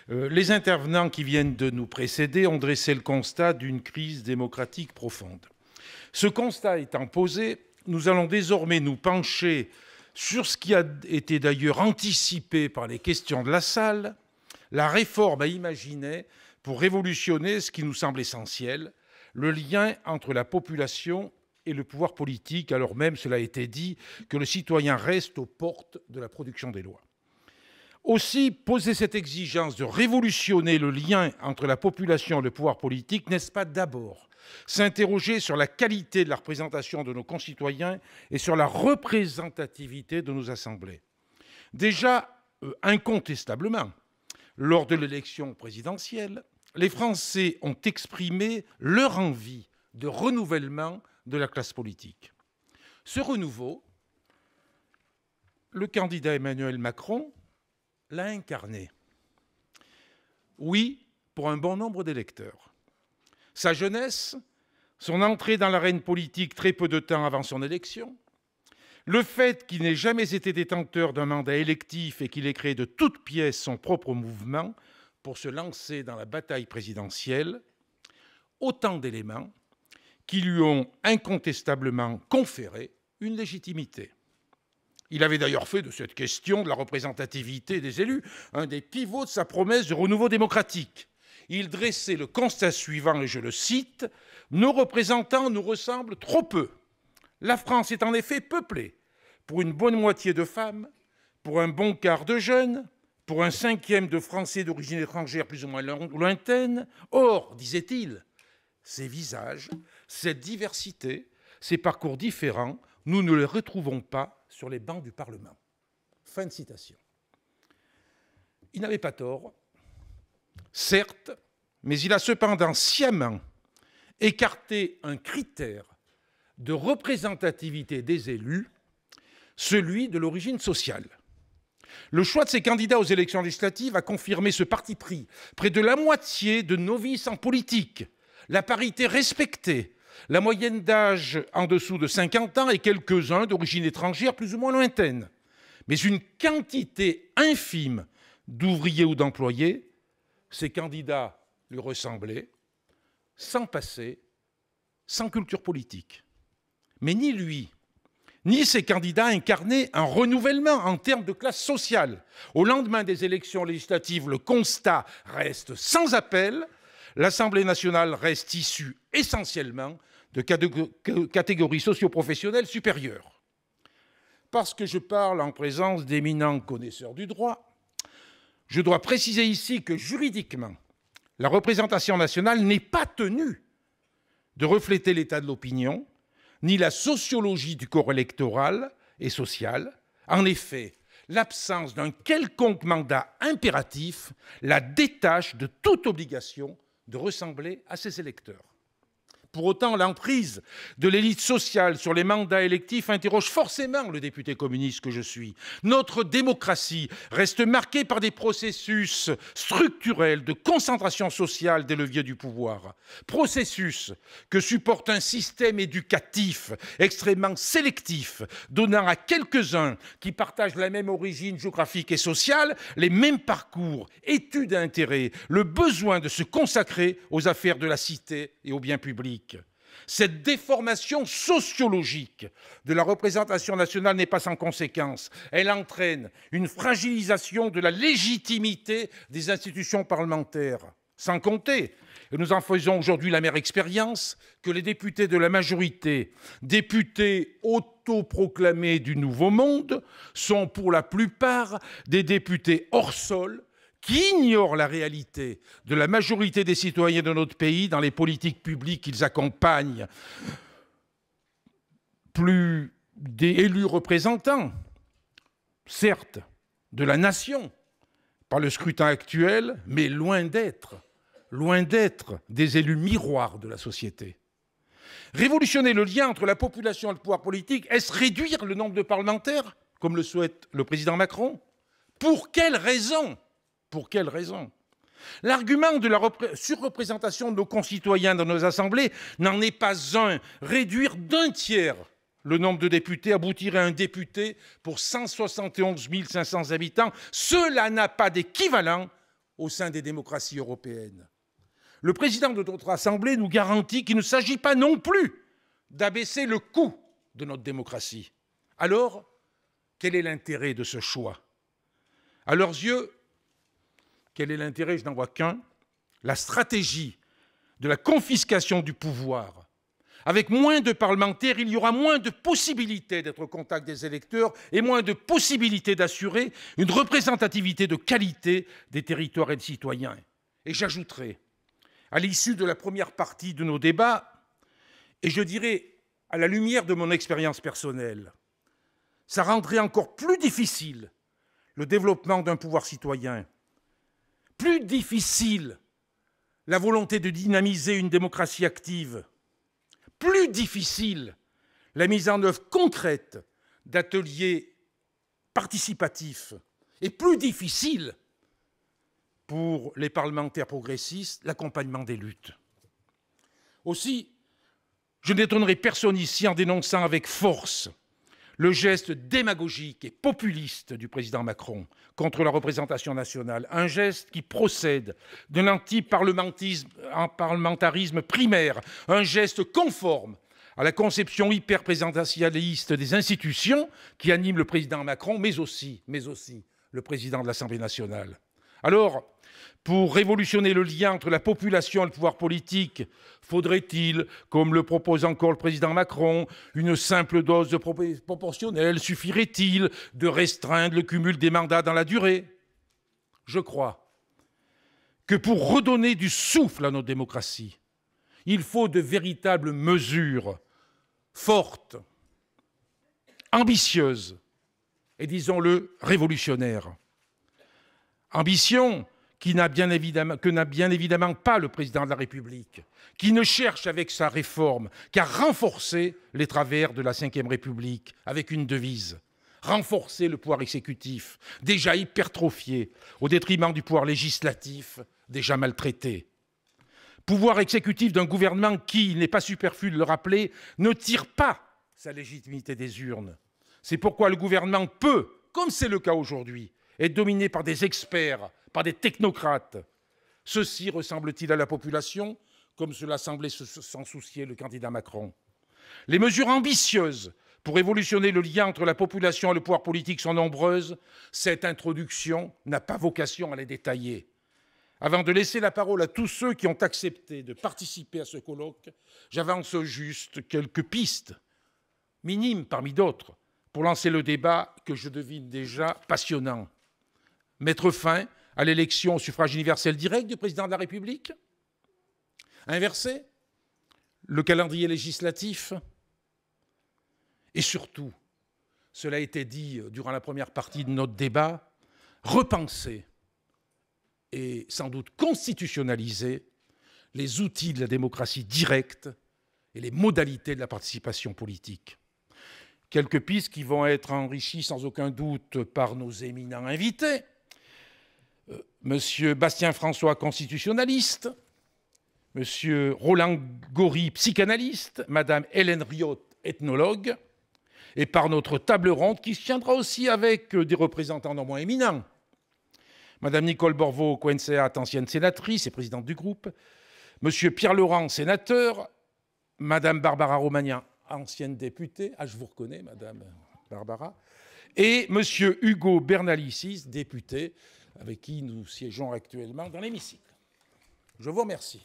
Les intervenants qui viennent de nous précéder ont dressé le constat d'une crise démocratique profonde. Ce constat étant posé, nous allons désormais nous pencher sur ce qui a été d'ailleurs anticipé par les questions de la salle, la réforme à imaginer pour révolutionner ce qui nous semble essentiel, le lien entre la population et le pouvoir politique, alors même, cela a été dit, que le citoyen reste aux portes de la production des lois. Aussi, poser cette exigence de révolutionner le lien entre la population et le pouvoir politique, n'est-ce pas d'abord s'interroger sur la qualité de la représentation de nos concitoyens et sur la représentativité de nos assemblées? Déjà, incontestablement, lors de l'élection présidentielle, les Français ont exprimé leur envie de renouvellement de la classe politique. Ce renouveau, le candidat Emmanuel Macron l'a incarné. Oui, pour un bon nombre d'électeurs. Sa jeunesse, son entrée dans l'arène politique très peu de temps avant son élection, le fait qu'il n'ait jamais été détenteur d'un mandat électif et qu'il ait créé de toutes pièces son propre mouvement pour se lancer dans la bataille présidentielle, autant d'éléments qui lui ont incontestablement conféré une légitimité. Il avait d'ailleurs fait de cette question de la représentativité des élus un des pivots de sa promesse de renouveau démocratique. Il dressait le constat suivant, et je le cite, « Nos représentants nous ressemblent trop peu. La France est en effet peuplée pour une bonne moitié de femmes, pour un bon quart de jeunes, pour un cinquième de Français d'origine étrangère plus ou moins lointaine. Or, disait-il, ces visages, cette diversité, ces parcours différents, nous ne les retrouvons pas sur les bancs du Parlement. » Fin de citation. Il n'avait pas tort, certes, mais il a cependant sciemment écarté un critère de représentativité des élus, celui de l'origine sociale. Le choix de ces candidats aux élections législatives a confirmé ce parti pris. Près de la moitié de novices en politique, la parité respectée, la moyenne d'âge en dessous de 50 ans et quelques-uns d'origine étrangère plus ou moins lointaine. Mais une quantité infime d'ouvriers ou d'employés, ces candidats lui ressemblaient, sans passé, sans culture politique. Mais ni lui, ni ces candidats incarnaient un renouvellement en termes de classe sociale. Au lendemain des élections législatives, le constat reste sans appel. L'Assemblée nationale reste issue essentiellement de catégories socio-professionnelles supérieures. Parce que je parle en présence d'éminents connaisseurs du droit, je dois préciser ici que juridiquement, la représentation nationale n'est pas tenue de refléter l'état de l'opinion, ni la sociologie du corps électoral et social. En effet, l'absence d'un quelconque mandat impératif la détache de toute obligation de ressembler à ses électeurs. Pour autant, l'emprise de l'élite sociale sur les mandats électifs interroge forcément le député communiste que je suis. Notre démocratie reste marquée par des processus structurels de concentration sociale des leviers du pouvoir. Processus que supporte un système éducatif extrêmement sélectif, donnant à quelques-uns qui partagent la même origine géographique et sociale, les mêmes parcours, études et intérêts, le besoin de se consacrer aux affaires de la cité et aux biens publics. Cette déformation sociologique de la représentation nationale n'est pas sans conséquence. Elle entraîne une fragilisation de la légitimité des institutions parlementaires. Sans compter, et nous en faisons aujourd'hui l'amère expérience, que les députés de la majorité, députés autoproclamés du Nouveau Monde, sont pour la plupart des députés hors sol, qui ignorent la réalité de la majorité des citoyens de notre pays dans les politiques publiques qu'ils accompagnent. Plus des élus représentants, certes, de la nation, par le scrutin actuel, mais loin d'être des élus miroirs de la société. Révolutionner le lien entre la population et le pouvoir politique, est-ce réduire le nombre de parlementaires, comme le souhaite le président Macron? Pour quelle raison? Pour quelle raison? L'argument de la surreprésentation de nos concitoyens dans nos assemblées n'en est pas un. Réduire d'un tiers le nombre de députés aboutirait à un député pour 171 500 habitants. Cela n'a pas d'équivalent au sein des démocraties européennes. Le président de notre Assemblée nous garantit qu'il ne s'agit pas non plus d'abaisser le coût de notre démocratie. Alors, quel est l'intérêt de ce choix? À leurs yeux, quel est l'intérêt? Je n'en vois qu'un. La stratégie de la confiscation du pouvoir. Avec moins de parlementaires, il y aura moins de possibilités d'être au contact des électeurs et moins de possibilités d'assurer une représentativité de qualité des territoires et des citoyens. Et j'ajouterai, à l'issue de la première partie de nos débats, et je dirais à la lumière de mon expérience personnelle, ça rendrait encore plus difficile le développement d'un pouvoir citoyen, plus difficile la volonté de dynamiser une démocratie active, plus difficile la mise en œuvre concrète d'ateliers participatifs et plus difficile pour les parlementaires progressistes l'accompagnement des luttes. Aussi, je n'étonnerai personne ici en dénonçant avec force le geste démagogique et populiste du président Macron contre la représentation nationale, un geste qui procède d'un anti-parlementarisme primaire, un geste conforme à la conception hyper-présidentialiste des institutions qui anime le président Macron, mais aussi le président de l'Assemblée nationale. Alors, pour révolutionner le lien entre la population et le pouvoir politique, faudrait-il, comme le propose encore le président Macron, une simple dose de proportionnelle? Suffirait-il de restreindre le cumul des mandats dans la durée? Je crois que pour redonner du souffle à notre démocratie, il faut de véritables mesures fortes, ambitieuses et, disons-le, révolutionnaires. Ambition que n'a bien évidemment pas le président de la République, qui ne cherche avec sa réforme qu'à renforcer les travers de la Ve République avec une devise: renforcer le pouvoir exécutif, déjà hypertrophié, au détriment du pouvoir législatif, déjà maltraité. Pouvoir exécutif d'un gouvernement qui, il n'est pas superflu de le rappeler, ne tire pas sa légitimité des urnes. C'est pourquoi le gouvernement peut, comme c'est le cas aujourd'hui, être dominé par des experts, par des technocrates. Ceci ressemble-t-il à la population, comme cela semblait s'en soucier le candidat Macron? Les mesures ambitieuses pour révolutionner le lien entre la population et le pouvoir politique sont nombreuses. Cette introduction n'a pas vocation à les détailler. Avant de laisser la parole à tous ceux qui ont accepté de participer à ce colloque, j'avance juste quelques pistes, minimes parmi d'autres, pour lancer le débat que je devine déjà passionnant. Mettre fin à l'élection au suffrage universel direct du président de la République? Inverser le calendrier législatif? Et surtout, cela a été dit durant la première partie de notre débat, repenser et sans doute constitutionnaliser les outils de la démocratie directe et les modalités de la participation politique. Quelques pistes qui vont être enrichies sans aucun doute par nos éminents invités. Monsieur Bastien François, constitutionnaliste, Monsieur Roland Gori, psychanalyste, Madame Hélène Riot, ethnologue, et par notre table ronde qui se tiendra aussi avec des représentants non moins éminents. Madame Nicole Borvo-Cohenseat, ancienne sénatrice et présidente du groupe, Monsieur Pierre Laurent, sénateur, Madame Barbara Romagnan, ancienne députée, je vous reconnais, Madame Barbara, et Monsieur Hugo Bernalicis, député, avec qui nous siégeons actuellement dans l'hémicycle. Je vous remercie.